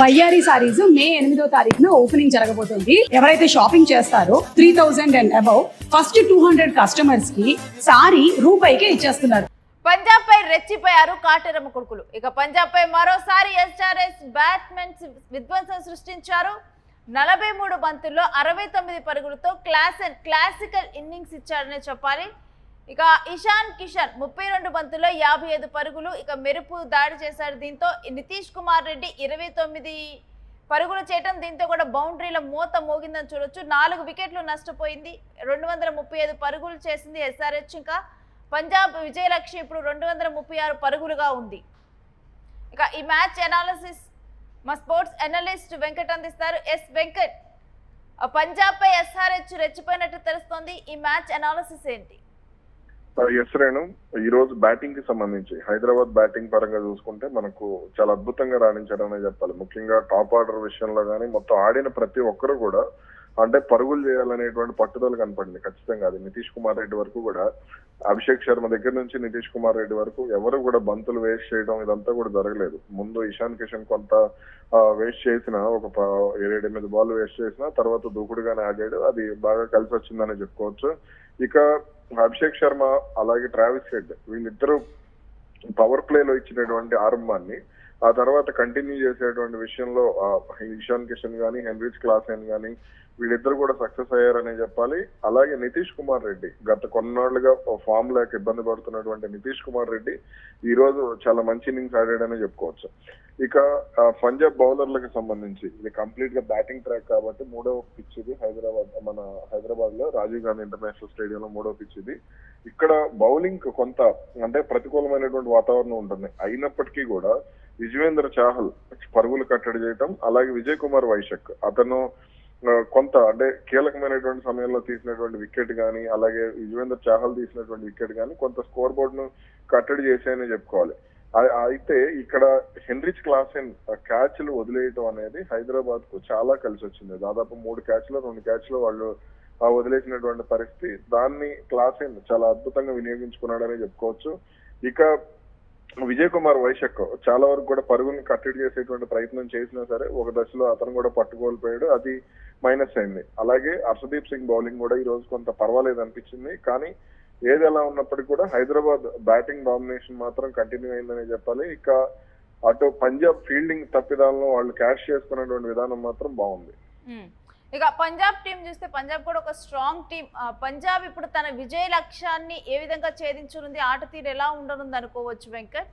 బయ్యారి సారీస్ మే 8వ తారీఖున ఓపెనింగ్ జరగబోతుంది. ఎవరైతే షాపింగ్ చేస్తారో 3000 అండ్ అబౌవ్ ఫస్ట్ 200 కస్టమర్స్ కి సారీ రూపాయికే ఇచ్చేస్తున్నారు. పంజాబ్ పై రెచ్చిపోయారు కాటేరమ్మ కొడుకులు. ఇక పంజాబ్ పై మరోసారి ఎస్ఆర్ఎస్ బ్యాట్స్మెన్స్ విధ్వంసం సృష్టించారు. 43 బంతుల్లో 69 పరుగులతో క్లాసికల్ ఇన్నింగ్స్ ఇచ్చారనే చెప్పాలి. ఇక ఇషాన్ కిషన్ 32 బంతుల్లో 55 పరుగులు ఇక మెరుపు దాడి చేశాడు. దీంతో నితీష్ కుమార్ రెడ్డి 29 పరుగులు చేయటం, దీంతో కూడా బౌండరీల మూత మోగిందని చూడొచ్చు. 4 వికెట్లు నష్టపోయింది. 235 పరుగులు చేసింది ఎస్ఆర్హెచ్. ఇంకా పంజాబ్ విజయ లక్ష్యం ఇప్పుడు 236 పరుగులుగా ఉంది. ఇక ఈ మ్యాచ్ అనాలిసిస్ మా స్పోర్ట్స్ అనలిస్ట్ వెంకట్ అందిస్తారు. ఎస్ వెంకట్, పంజాబ్ పై ఎస్ఆర్హెచ్ రెచ్చిపోయినట్టు తెలుస్తోంది. ఈ మ్యాచ్ అనాలిసిస్ ఏంటి? ఎస్ రేణు, ఈ రోజు బ్యాటింగ్ కి సంబంధించి హైదరాబాద్ బ్యాటింగ్ పరంగా చూసుకుంటే మనకు చాలా అద్భుతంగా రాణించడమే చెప్పాలి. ముఖ్యంగా టాప్ ఆర్డర్ విషయంలో కానీ మొత్తం ఆడిన ప్రతి ఒక్కరు కూడా అంటే పరుగులు చేయాలనేటువంటి పట్టుదల కనపడింది. ఖచ్చితంగా అది నితీష్ కుమార్ రెడ్డి వరకు కూడా, అభిషేక్ శర్మ దగ్గర నుంచి నితీష్ కుమార్ రెడ్డి వరకు ఎవరు కూడా బంతులు వేస్ట్ చేయడం ఇదంతా కూడా జరగలేదు. ముందు ఇషాన్ కిషన్ కొంత వేస్ట్ చేసిన, ఒక 7-8 బాల్ వేస్ట్ చేసిన తర్వాత దూకుడుగానే ఆడాడు. అది బాగా కలిసి వచ్చిందని చెప్పుకోవచ్చు. ఇక అభిషేక్ శర్మ అలాగే ట్రావిస్ హెడ్ వీళ్ళిద్దరూ పవర్ ప్లేలో ఇచ్చినటువంటి ఆరంభాన్ని ఆ తర్వాత కంటిన్యూ చేసేటువంటి విషయంలో ఇషాన్ కిషన్ గానీ, హెన్రిచ్ క్లాసెన్ గానీ వీళ్ళిద్దరు కూడా సక్సెస్ అయ్యారనే చెప్పాలి. అలాగే నితీష్ కుమార్ రెడ్డి గత కొన్నాళ్లుగా ఫామ్ లేక ఇబ్బంది పడుతున్నటువంటి నితీష్ కుమార్ రెడ్డి ఈ రోజు చాలా మంచి ఇన్నింగ్స్ ఆడాడనే చెప్పుకోవచ్చు. ఇక పంజాబ్ బౌలర్లకు సంబంధించి ఇది కంప్లీట్ గా బ్యాటింగ్ ట్రాక్ కాబట్టి 3వ పిచ్ ఇది హైదరాబాద్ లో రాజీవ్ గాంధీ ఇంటర్నేషనల్ స్టేడియంలో 3వ పిచ్ ఇది. ఇక్కడ బౌలింగ్ కొంత అంటే ప్రతికూలమైనటువంటి వాతావరణం ఉంటుంది. అయినప్పటికీ కూడా యుజ్వేంద్ర చాహల్ పరుగులు కట్టడి చేయటం, అలాగే విజయ్ కుమార్ వైశక్ అతను కొంత అంటే కీలకమైనటువంటి సమయంలో తీసినటువంటి వికెట్ గానీ, అలాగే యుజ్వేంద్ర చాహల్ తీసినటువంటి వికెట్ గానీ కొంత స్కోర్ బోర్డ్ ను కట్టడి చేశాయని చెప్పుకోవాలి. అయితే ఇక్కడ హెన్రిచ్ క్లాసెన్ క్యాచ్లు వదిలేయటం అనేది హైదరాబాద్ కు చాలా కలిసి వచ్చింది. దాదాపు 3 క్యాచ్లు 2 క్యాచ్లు వాళ్ళు వదిలేసినటువంటి పరిస్థితి. దాన్ని క్లాసెన్ చాలా అద్భుతంగా వినియోగించుకున్నాడని చెప్పుకోవచ్చు. ఇక విజయ్ కుమార్ వైశక్ చాలా వరకు కూడా పరుగుని కట్టడి చేసేటువంటి ప్రయత్నం చేసినా సరే ఒక దశలో అతను కూడా పట్టుకోల్పోయాడు, అది మైనస్ అయింది. అలాగే హర్షదీప్ సింగ్ బౌలింగ్ కూడా ఈ రోజు కొంత పర్వాలేదు అనిపించింది. కానీ ఏది ఎలా ఉన్నప్పటికీ కూడా హైదరాబాద్ బ్యాటింగ్ డామినేషన్ మాత్రం కంటిన్యూ అయిందని చెప్పాలి. ఇక అటు పంజాబ్ ఫీల్డింగ్ తప్పిదాలను వాళ్ళు క్యాష్ చేసుకున్నటువంటి విధానం మాత్రం బాగుంది. ఇక పంజాబ్ టీం చూస్తే పంజాబ్ కూడా ఒక స్ట్రాంగ్ టీం. పంజాబ్ ఇప్పుడు తన విజయ లక్ష్యాన్ని ఏ విధంగా ఛేదించనుంది, ఆట తీరు ఎలా ఉండనుంది అనుకోవచ్చు వెంకట్?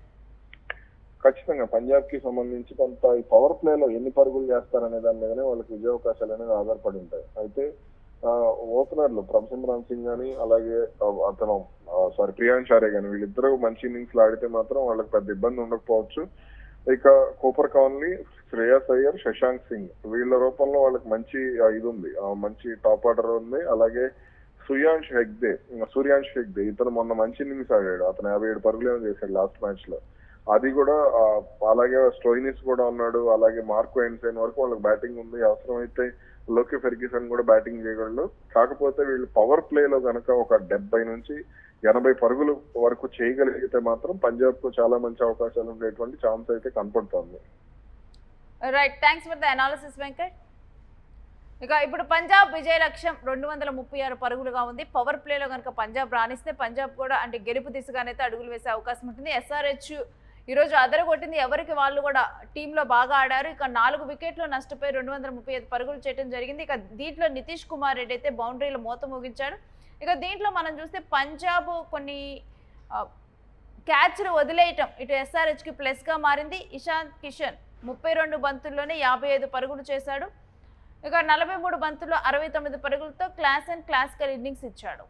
ఖచ్చితంగా పంజాబ్ కి సంబంధించి కొంత ఈ పవర్ ప్లే లో ఎన్ని పరుగులు చేస్తారనే దాని మీదనే వాళ్ళకి విజయ అవకాశాలు అనేది ఆధారపడి ఉంటాయి. అయితే ఓపెనర్లు ప్రభసిమ్రాన్ సింగ్ గానీ, అలాగే ప్రియాంష్ ఆర్య గానీ వీళ్ళిద్దరూ మంచి ఇన్నింగ్స్ ఆడితే మాత్రం వాళ్ళకి పెద్ద ఇబ్బంది ఉండకపోవచ్చు. ఇక కూపర్ కాన్లీ, శ్రేయస్ అయ్యర్, శశాంక్ సింగ్ వీళ్ళ రూపంలో వాళ్ళకి మంచి ఇది ఉంది, మంచి టాప్ ఆర్డర్ ఉంది. అలాగే సూర్యాంష్ హెగ్దే ఇతను మొన్న మంచి ఇన్నింగ్స్ ఆడాడు. అతను 57 పరుగులు చేశాడు లాస్ట్ మ్యాచ్ లో. అది కూడా అలాగే స్టోయినిస్ కూడా ఉన్నాడు. అలాగే మార్కో ఎన్సైన్ వరకు వాళ్ళకి బ్యాటింగ్ ఉంది. అవసరమైతే లోకి ఫెర్గ్యూసన్ కూడా బ్యాటింగ్ చేయగలడు. కాకపోతే వీళ్ళు పవర్ ప్లే లో కనుక ఒక 70 నుంచి 80 పరుగులు వరకు చేయగలిగితే మాత్రం పంజాబ్ కు చాలా మంచి అవకాశాలు ఉండేటువంటి ఛాన్స్ అయితే కనపడుతోంది. Right, thanks for the analysis Venkat. ఇక ఇప్పుడు పంజాబ్ విజయ లక్ష్యం 236 పరుగులుగా ఉంది. పవర్ ప్లేలో కనుక పంజాబ్ రాణిస్తే పంజాబ్ కూడా అంటే గెలుపు దిశగానైతే అడుగులు వేసే అవకాశం ఉంటుంది. ఎస్ఆర్హెచ్ ఈరోజు అదరగొట్టింది, ఎవరికి వాళ్ళు కూడా టీంలో బాగా ఆడారు. ఇక 4 వికెట్లు నష్టపోయి 235 పరుగులు చేయడం జరిగింది. ఇక దీంట్లో నితీష్ కుమార్ రెడ్డి అయితే బౌండరీల మూత ముగించాడు. ఇక దీంట్లో మనం చూస్తే పంజాబ్ కొన్ని క్యాచ్లు వదిలేయటం ఇటు ఎస్ఆర్హెచ్కి ప్లస్గా మారింది. ఇషాన్ కిషన్ 32 బంతుల్లోనే 55 పరుగులు చేశాడు. ఇక 43 బంతుల్లో 69 పరుగులతో క్లాసికల్ ఇన్నింగ్స్ ఇచ్చాడు.